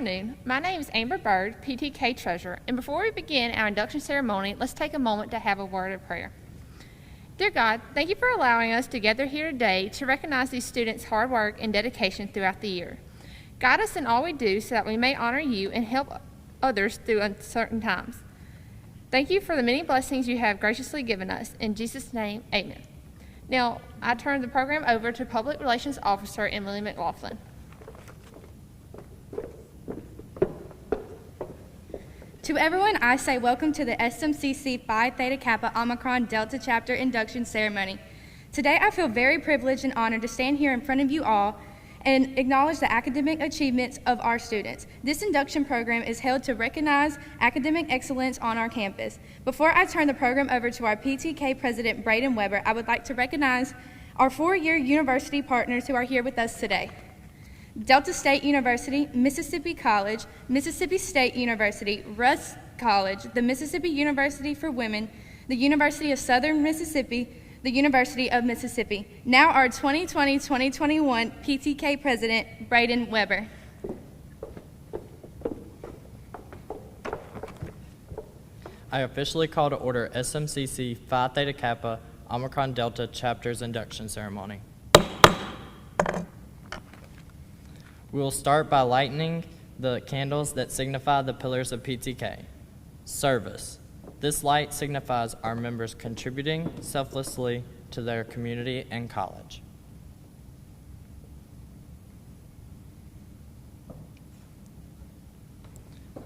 afternoon. My name is Amber Bird, PTK Treasurer, and before we begin our induction ceremony, let's take a moment to have a word of prayer. Dear God, thank you for allowing us to gather here today to recognize these students' hard work and dedication throughout the year. Guide us in all we do so that we may honor you and help others through uncertain times. Thank you for the many blessings you have graciously given us. In Jesus' name, amen. Now, I turn the program over to Public Relations Officer Emily McLaughlin. To everyone, I say welcome to the SMCC Phi Theta Kappa Omicron Delta Chapter Induction Ceremony. Today, I feel very privileged and honored to stand here in front of you all and acknowledge the academic achievements of our students. This induction program is held to recognize academic excellence on our campus. Before I turn the program over to our PTK President, Braden Weber, I would like to recognize our four-year university partners who are here with us today. Delta State University, Mississippi College, Mississippi State University, Rusk College, the Mississippi University for Women, the University of Southern Mississippi, the University of Mississippi. Now our 2020-2021 PTK President, Braden Weber. I officially call to order SMCC Phi Theta Kappa Omicron Delta Chapter's induction ceremony. We will start by lighting the candles that signify the pillars of PTK. Service. This light signifies our members contributing selflessly to their community and college.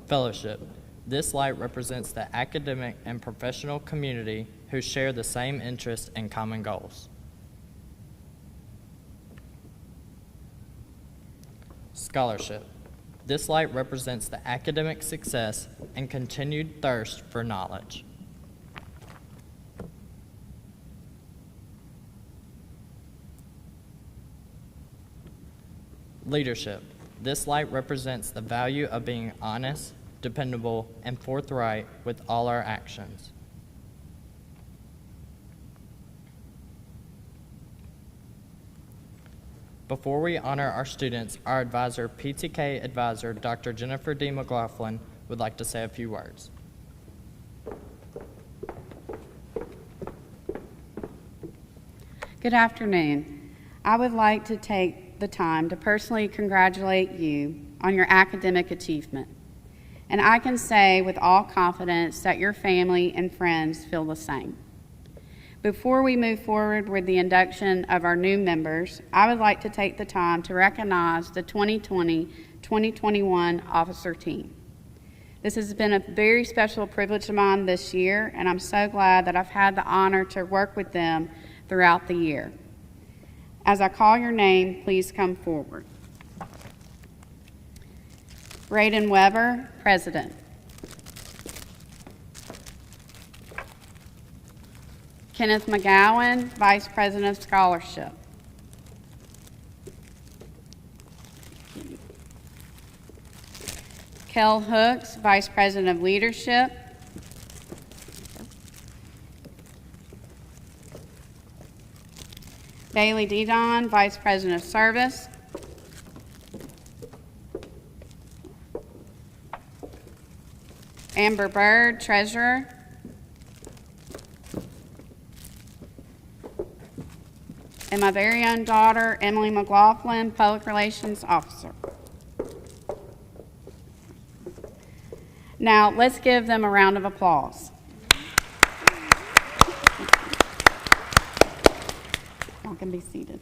Fellowship. This light represents the academic and professional community who share the same interests and common goals. Scholarship. This light represents the academic success and continued thirst for knowledge. Leadership. This light represents the value of being honest, dependable, and forthright with all our actions. Before we honor our students, our advisor, PTK advisor, Dr. Jennifer D. McLaughlin, would like to say a few words. Good afternoon. I would like to take the time to personally congratulate you on your academic achievement. And I can say with all confidence that your family and friends feel the same. Before we move forward with the induction of our new members, I would like to take the time to recognize the 2020-2021 officer team. This has been a very special privilege of mine this year, and I'm so glad that I've had the honor to work with them throughout the year. As I call your name, please come forward. Braden Weber, President. Kenneth McGowan, Vice President of Scholarship. Kel Hooks, Vice President of Leadership. Bailey Dedon, Vice President of Service. Amber Bird, Treasurer. And my very own daughter, Emily McLaughlin, Public Relations Officer. Now, let's give them a round of applause. Y'all can be seated.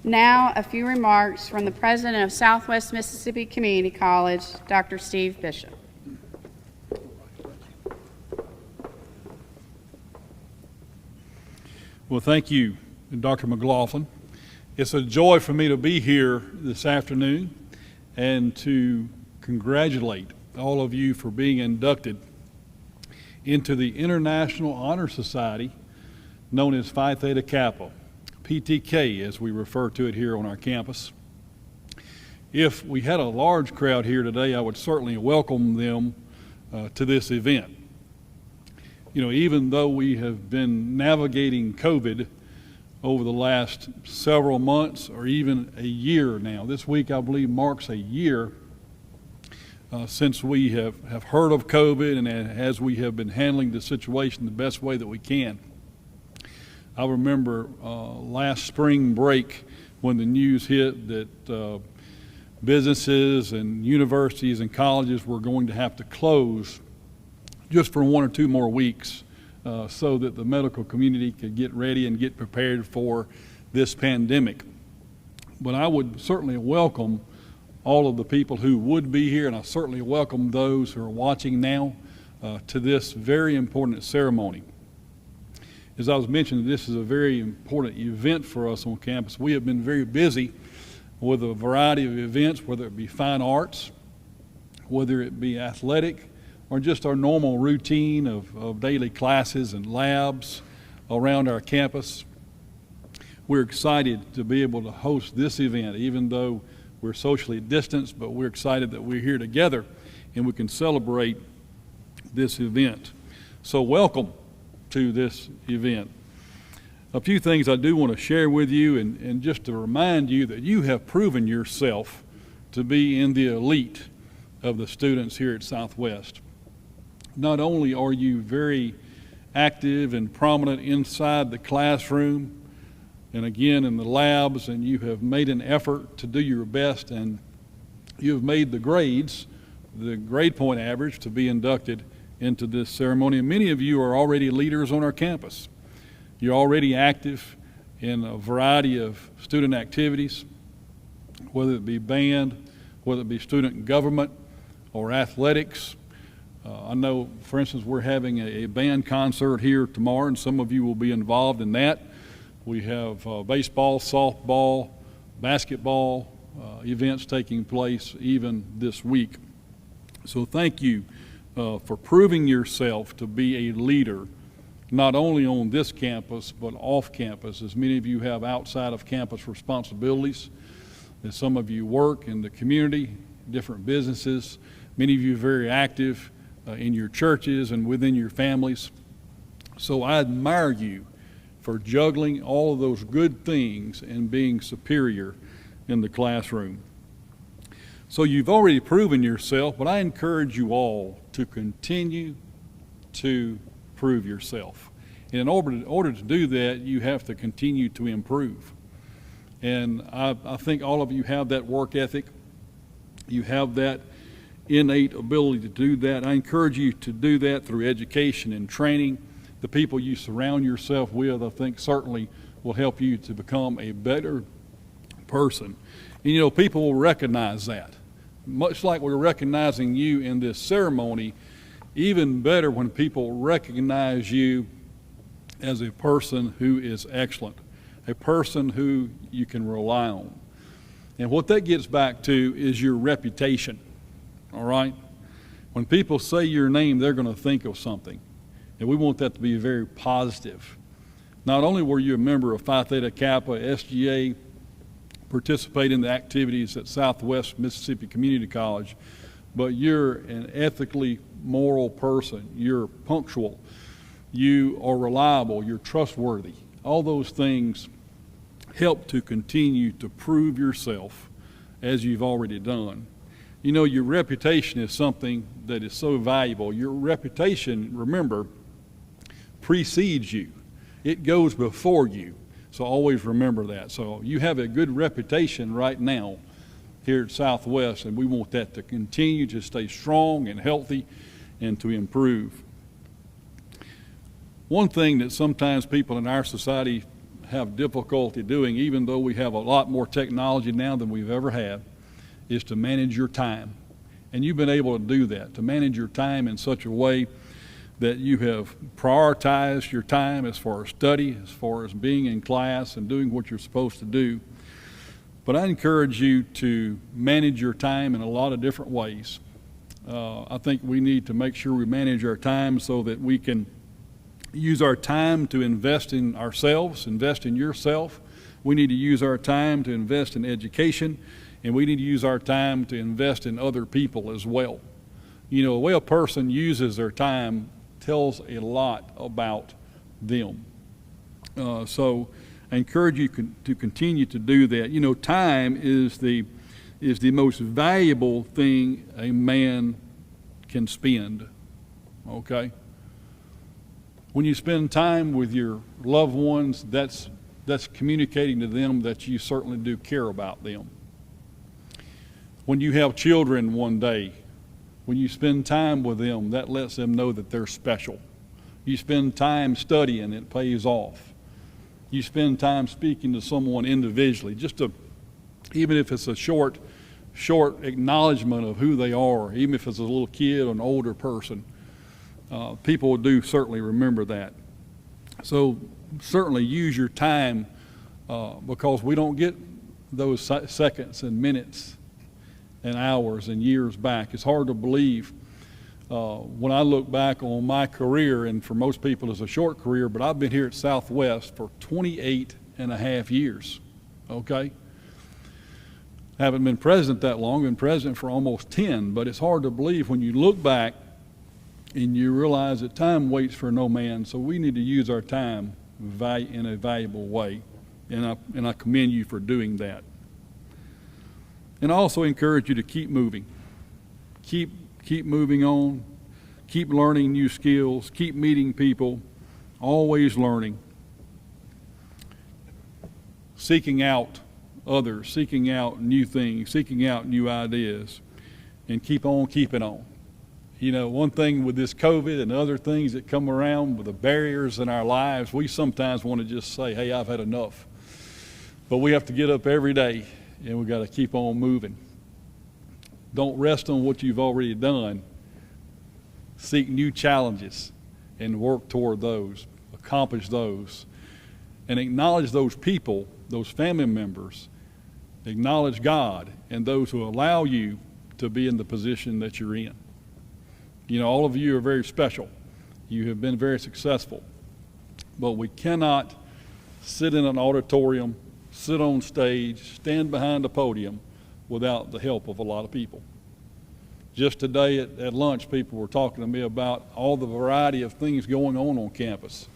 Now, a few remarks from the President of Southwest Mississippi Community College, Dr. Steve Bishop. Well, thank you, Dr. McLaughlin. It's a joy for me to be here this afternoon and to congratulate all of you for being inducted into the International Honor Society known as Phi Theta Kappa, PTK as we refer to it here on our campus. If we had a large crowd here today, I would certainly welcome them to this event. You know, even though we have been navigating COVID, over the last several months or even a year now. This week, I believe, marks a year since we have heard of COVID and as we have been handling the situation the best way that we can. I remember last spring break when the news hit that businesses and universities and colleges were going to have to close just for 1 or 2 more weeks so that the medical community could get ready and get prepared for this pandemic. But I would certainly welcome all of the people who would be here, and I certainly welcome those who are watching now to this very important ceremony. As I was mentioning, this is a very important event for us on campus. We have been very busy with a variety of events, whether it be fine arts, whether it be athletic, or just our normal routine of daily classes and labs around our campus. We're excited to be able to host this event, even though we're socially distanced, but we're excited that we're here together and we can celebrate this event. So welcome to this event. A few things I do want to share with you and just to remind you that you have proven yourself to be in the elite of the students here at Southwest. Not only are you very active and prominent inside the classroom and again in the labs, and you have made an effort to do your best, and you have made the grades, the grade point average, to be inducted into this ceremony. And many of you are already leaders on our campus. You're already active in a variety of student activities, whether it be band, whether it be student government or athletics. I know, for instance, we're having a band concert here tomorrow, and some of you will be involved in that. We have baseball, softball, basketball events taking place even this week. So thank you for proving yourself to be a leader, not only on this campus, but off campus, as many of you have outside of campus responsibilities, as some of you work in the community, different businesses. Many of you are very active in your churches and within your families. So I admire you for juggling all of those good things and being superior in the classroom. So you've already proven yourself, but I encourage you all to continue to prove yourself. And in order to do that, you have to continue to improve. And I think all of you have that work ethic. You have that innate ability to do that. I encourage you to do that through education and training. The people you surround yourself with, I think, certainly will help you to become a better person. And you know, people will recognize that. Much like we're recognizing you in this ceremony, even better when people recognize you as a person who is excellent, a person who you can rely on. And what that gets back to is your reputation, all right? When people say your name, they're going to think of something. And we want that to be very positive. Not only were you a member of Phi Theta Kappa, SGA, participate in the activities at Southwest Mississippi Community College, but you're an ethically moral person. You're punctual. You are reliable. You're trustworthy. All those things help to continue to prove yourself as you've already done. You know, your reputation is something that is so valuable. Your reputation, remember, precedes you. It goes before you. So always remember that. So you have a good reputation right now here at Southwest, and we want that to continue to stay strong and healthy and to improve. One thing that sometimes people in our society have difficulty doing, even though we have a lot more technology now than we've ever had, is to manage your time. And you've been able to do that, to manage your time in such a way that you have prioritized your time as far as study, as far as being in class and doing what you're supposed to do. But I encourage you to manage your time in a lot of different ways. I think we need to make sure we manage our time so that we can use our time to invest in ourselves, invest in yourself. We need to use our time to invest in education, and we need to use our time to invest in other people as well. You know, the way a person uses their time tells a lot about them. So I encourage you to continue to do that. You know, time is the most valuable thing a man can spend, okay? When you spend time with your loved ones, that's communicating to them that you certainly do care about them. When you have children one day, when you spend time with them, that lets them know that they're special. You spend time studying, it pays off. You spend time speaking to someone individually, even if it's a short acknowledgement of who they are, even if it's a little kid or an older person, people do certainly remember that. So certainly use your time because we don't get those seconds and minutes and hours and years back. It's hard to believe when I look back on my career, and for most people it's a short career, but I've been here at Southwest for 28 and a half years, okay? Haven't been president that long, been president for almost 10, but it's hard to believe when you look back and you realize that time waits for no man, so we need to use our time in a valuable way, and I commend you for doing that. And I also encourage you to keep moving. Keep moving on, keep learning new skills, keep meeting people, always learning, seeking out others, seeking out new things, seeking out new ideas, and keep on keeping on. You know, one thing with this COVID and other things that come around with the barriers in our lives, we sometimes want to just say, hey, I've had enough. But we have to get up every day, and we've got to keep on moving. Don't rest on what you've already done. Seek new challenges and work toward those, accomplish those, and acknowledge those people, those family members, acknowledge God and those who allow you to be in the position that you're in. You know, all of you are very special. You have been very successful. But we cannot sit in an auditorium, sit on stage, stand behind a podium without the help of a lot of people. Just today at lunch, people were talking to me about all the variety of things going on campus.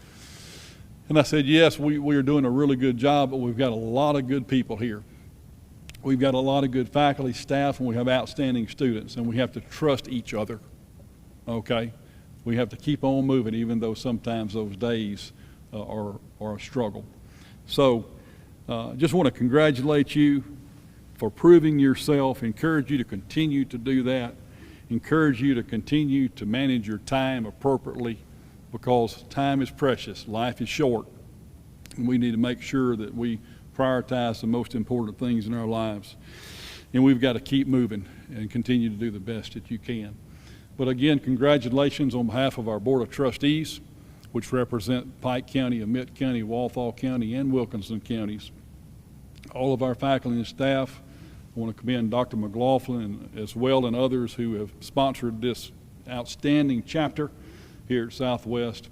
And I said, yes, we are doing a really good job, but we've got a lot of good people here. We've got a lot of good faculty, staff, and we have outstanding students, and we have to trust each other, okay? We have to keep on moving, even though sometimes those days are a struggle. So just want to congratulate you for proving yourself, encourage you to continue to do that, encourage you to continue to manage your time appropriately, because time is precious, life is short, and we need to make sure that we prioritize the most important things in our lives. And we've got to keep moving and continue to do the best that you can. But again, congratulations on behalf of our Board of Trustees, which represent Pike County, Emmett County, Walthall County, and Wilkinson counties. All of our faculty and staff. I want to commend Dr. McLaughlin as well, and others who have sponsored this outstanding chapter here at Southwest,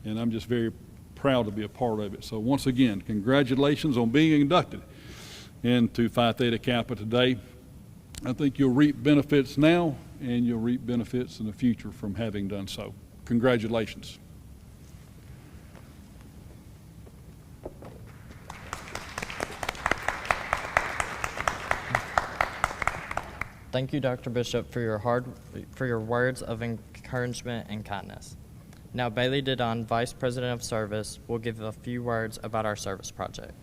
and I'm just very proud to be a part of it. So once again, congratulations on being inducted into Phi Theta Kappa today. I think you'll reap benefits now, and you'll reap benefits in the future from having done so. Congratulations. Thank you, Dr. Bishop, for your words of encouragement and kindness. Now, Bailey Didon, Vice President of Service, will give a few words about our service project.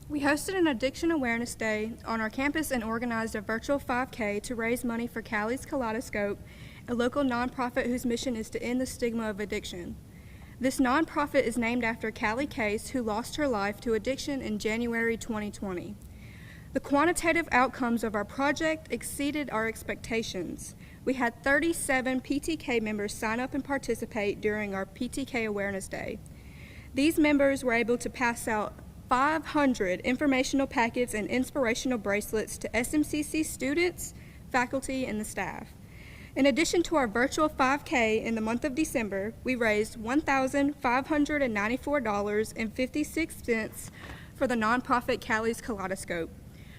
We hosted an Addiction Awareness Day on our campus and organized a virtual 5K to raise money for Callie's Kaleidoscope, a local nonprofit whose mission is to end the stigma of addiction. This nonprofit is named after Callie Case, who lost her life to addiction in January 2020. The quantitative outcomes of our project exceeded our expectations. We had 37 PTK members sign up and participate during our PTK Awareness Day. These members were able to pass out 500 informational packets and inspirational bracelets to SMCC students, faculty, and the staff. In addition to our virtual 5K in the month of December, we raised $1,594.56 for the nonprofit Callie's Kaleidoscope.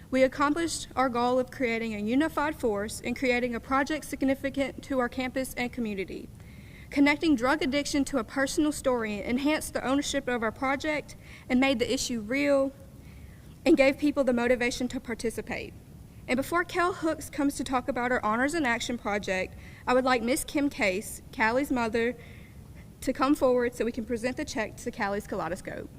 We accomplished our goal of creating a unified force and creating a project significant to our campus and community. Connecting drug addiction to a personal story enhanced the ownership of our project and made the issue real and gave people the motivation to participate. And before Cal Hooks comes to talk about our Honors in Action project, I would like Miss Kim Case, Callie's mother, to come forward so we can present the check to Callie's Kaleidoscope.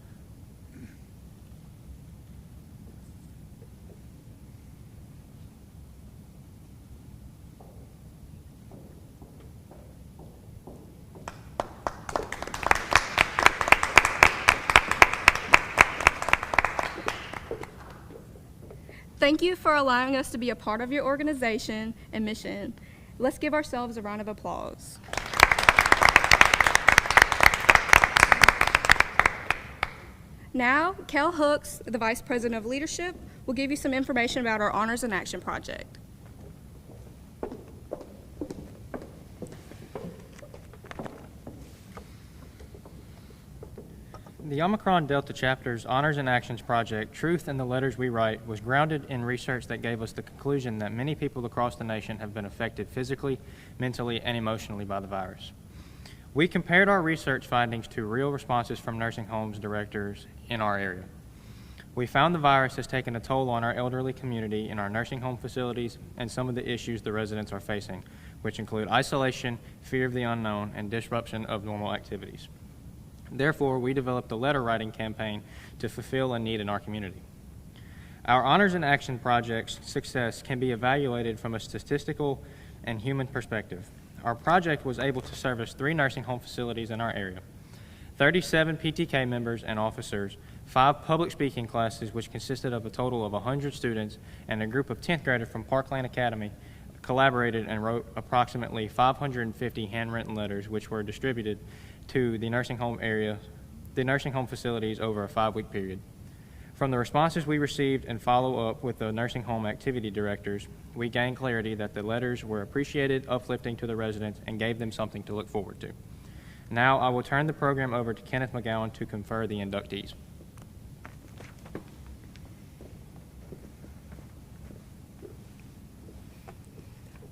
Thank you for allowing us to be a part of your organization and mission. Let's give ourselves a round of applause. Now, Cal Hooks, the Vice President of Leadership, will give you some information about our Honors in Action project. The Omicron Delta Chapter's Honors and Actions project, Truth in the Letters We Write, was grounded in research that gave us the conclusion that many people across the nation have been affected physically, mentally, and emotionally by the virus. We compared our research findings to real responses from nursing homes directors in our area. We found the virus has taken a toll on our elderly community in our nursing home facilities and some of the issues the residents are facing, which include isolation, fear of the unknown, and disruption of normal activities. Therefore, we developed a letter writing campaign to fulfill a need in our community. Our Honors in Action project's success can be evaluated from a statistical and human perspective. Our project was able to service 3 nursing home facilities in our area, 37 PTK members and officers, 5 public speaking classes, which consisted of a total of 100 students, and a group of 10th graders from Parkland Academy collaborated and wrote approximately 550 handwritten letters, which were distributed to the nursing home facilities over a 5-week period. From the responses we received and follow up with the nursing home activity directors, we gained clarity that the letters were appreciated, uplifting to the residents, and gave them something to look forward to. Now I will turn the program over to Kenneth McGowan to confer the inductees.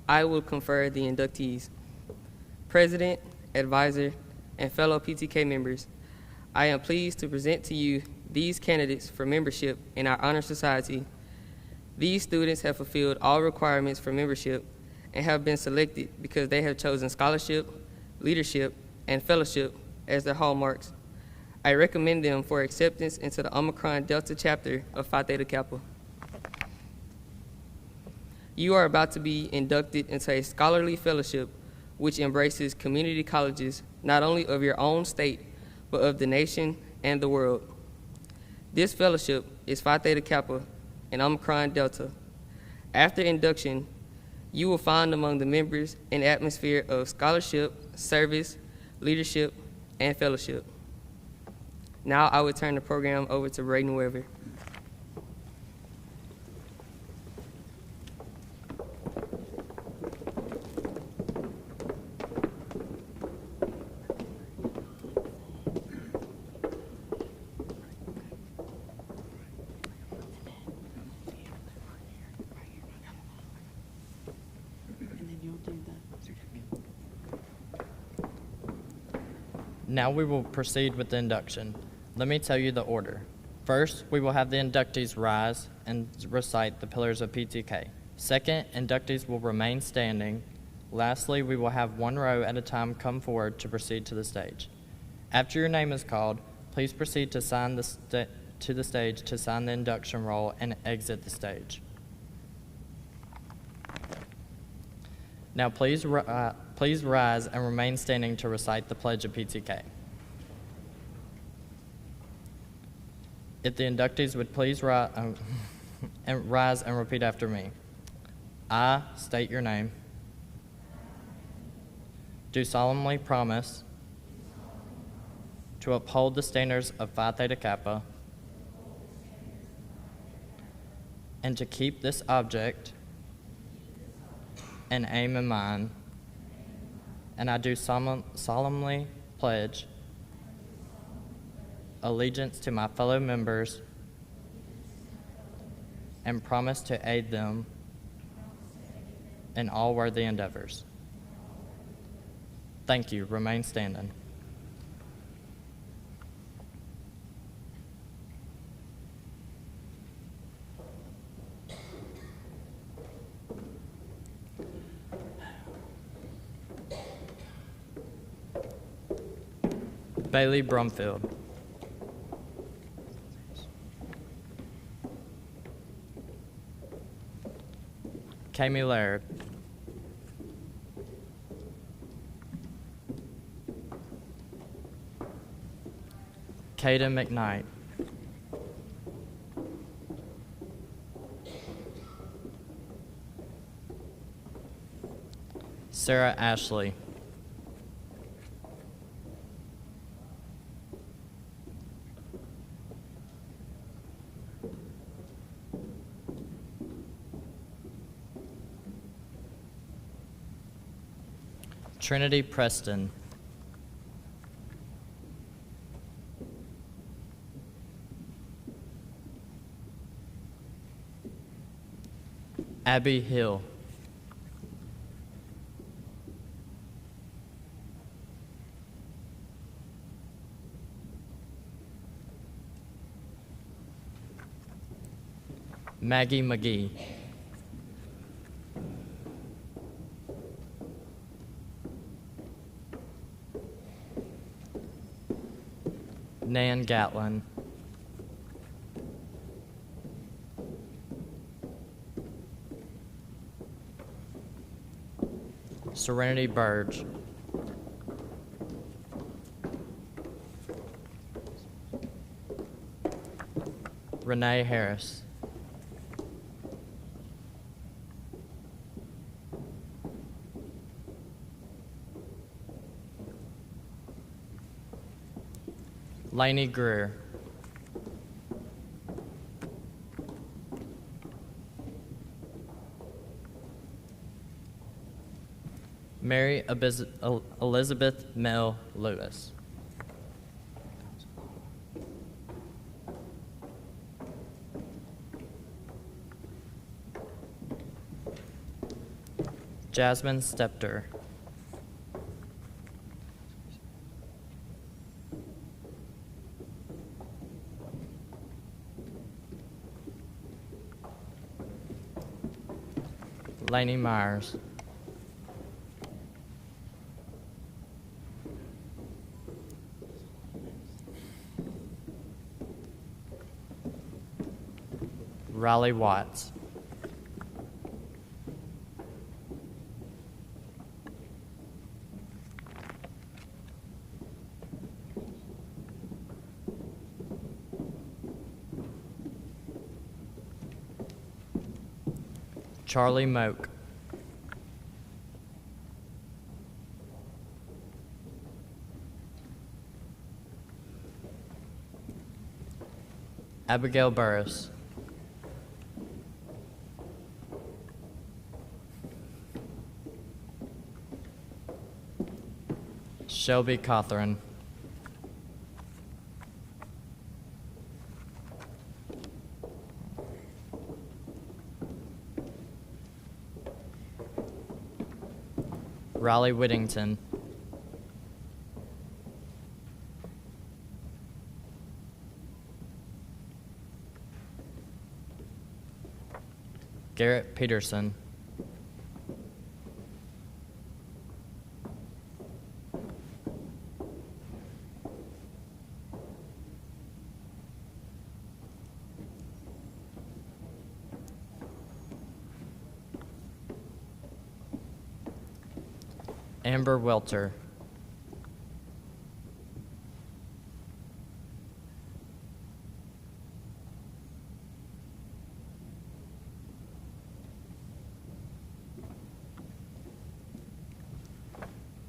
I will confer the inductees. President, advisor, and fellow PTK members, I am pleased to present to you these candidates for membership in our Honor Society. These students have fulfilled all requirements for membership and have been selected because they have chosen scholarship, leadership, and fellowship as their hallmarks. I recommend them for acceptance into the Omicron Delta Chapter of Phi Theta Kappa. You are about to be inducted into a scholarly fellowship which embraces community colleges not only of your own state, but of the nation and the world. This fellowship is Phi Theta Kappa and Omicron Delta. After induction, you will find among the members an atmosphere of scholarship, service, leadership, and fellowship. Now I will turn the program over to Braden Weber. Now we will proceed with the induction. Let me tell you the order. First, we will have the inductees rise and recite the pillars of PTK. Second, inductees will remain standing. Lastly, we will have one row at a time come forward to proceed to the stage. After your name is called, please proceed to the stage to sign the induction roll and exit the stage. Now please rise and remain standing to recite the Pledge of Ptk. If the inductees would please rise and repeat after me. I state your name. Do solemnly promise to uphold the standards of Phi Theta Kappa and to keep this object and aim in mind, and I do solemnly pledge allegiance to my fellow members and promise to aid them in all worthy endeavors. Thank you. Remain standing. Bailey Brumfield. Kami Laird. Caden McKnight. Sarah Ashley. Trinity Preston. Abby Hill. Maggie McGee. Nan Gatlin. Serenity Burge. Renee Harris. Lainey Greer. Mary Elizabeth Mel Lewis. Jasmine Stepter. Lainey Myers. Riley Watts. Charlie Moak. Abigail Burris. Shelby Cawthorn. Riley Whittington. Garrett Peterson. Amber Welter.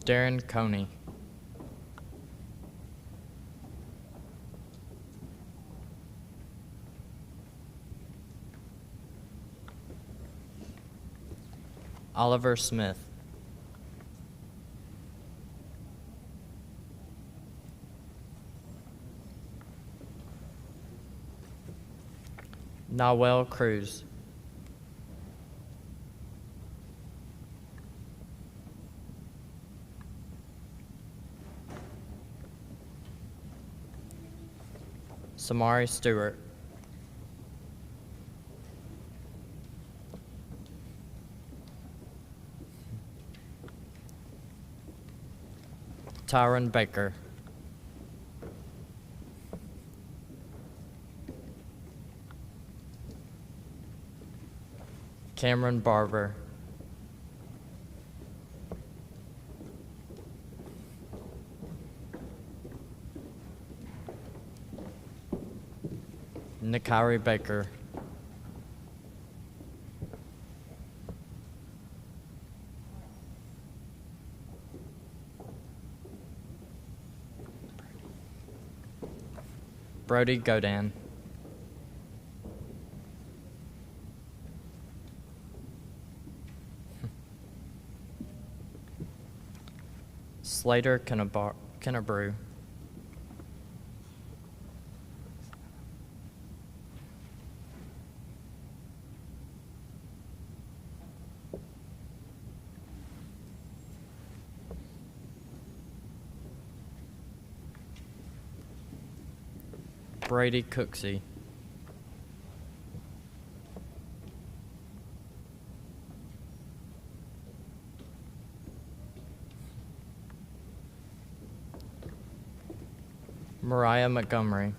Darren Coney. Oliver Smith. Nawel Cruz. Samari Stewart. Tyron Baker. Cameron Barber. Nikari Baker. Brody Godan. Slater Kennebrew. Brady Cooksey. Mariah Montgomery.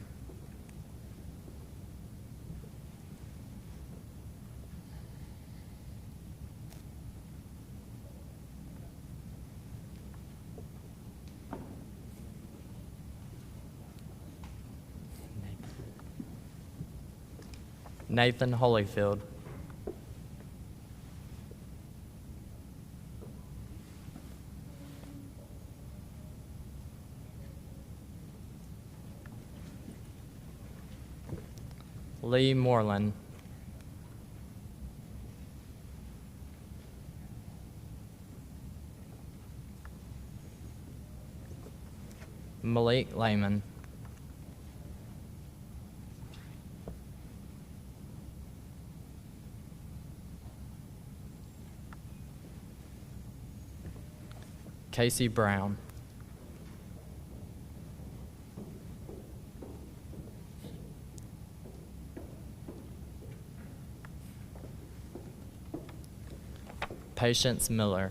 Nathan Holyfield. Lee Moreland. Malik Lehman. Casey Brown. Patience Miller.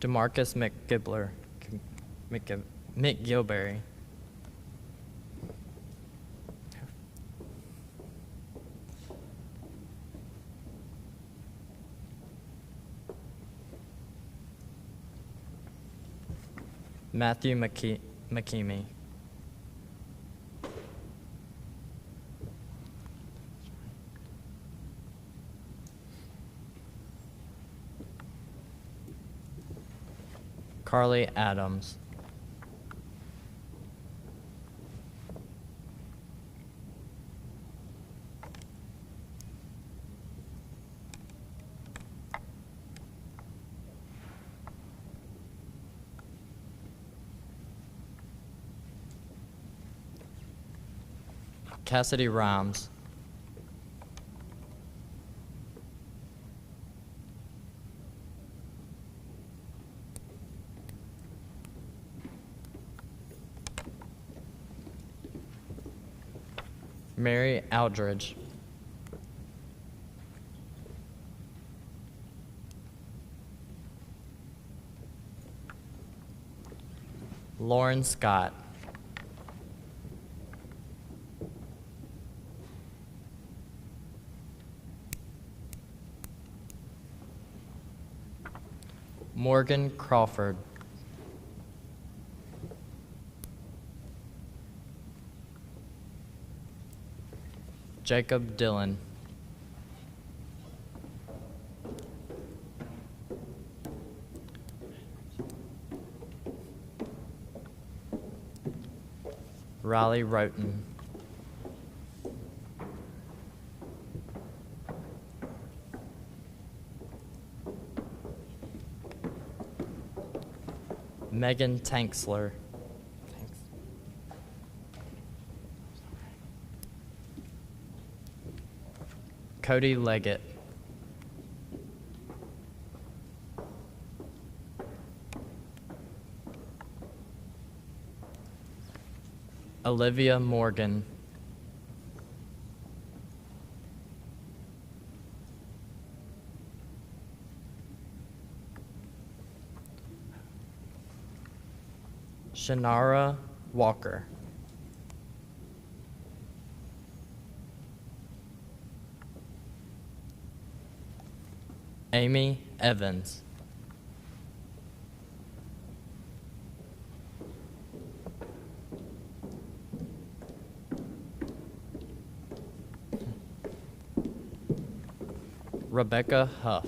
DeMarcus McGilberry. Matthew McKeamy. Carly Adams. Cassidy Rhymes. Mary Aldridge. Lauren Scott. Morgan Crawford. Jacob Dillon. Riley Roten. Megan Tanksler. Cody Leggett. Olivia Morgan. Shanara Walker. Amy Evans. Rebecca Huff.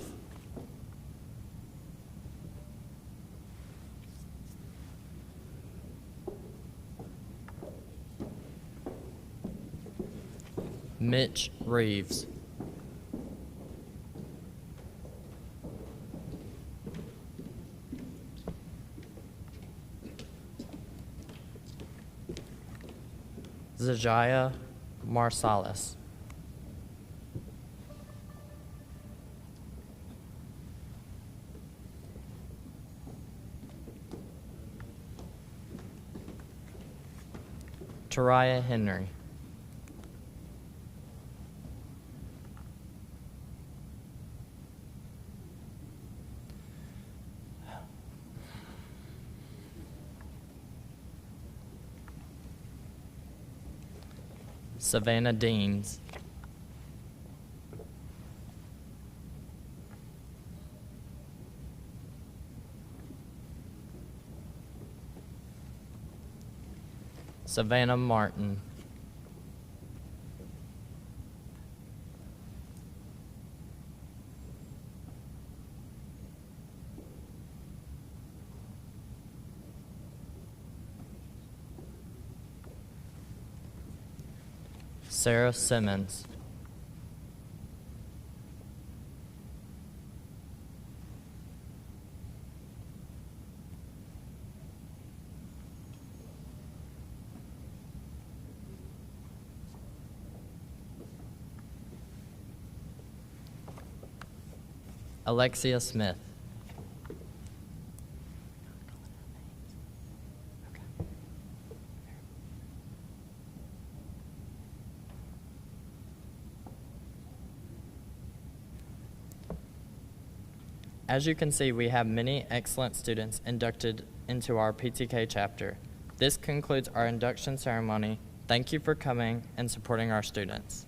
Mitch Reeves. Zajaya Marsalis. Tariah Henry. Savannah Deans. Savannah Martin. Sarah Simmons. Alexia Smith. As you can see, we have many excellent students inducted into our PTK chapter. This concludes our induction ceremony. Thank you for coming and supporting our students.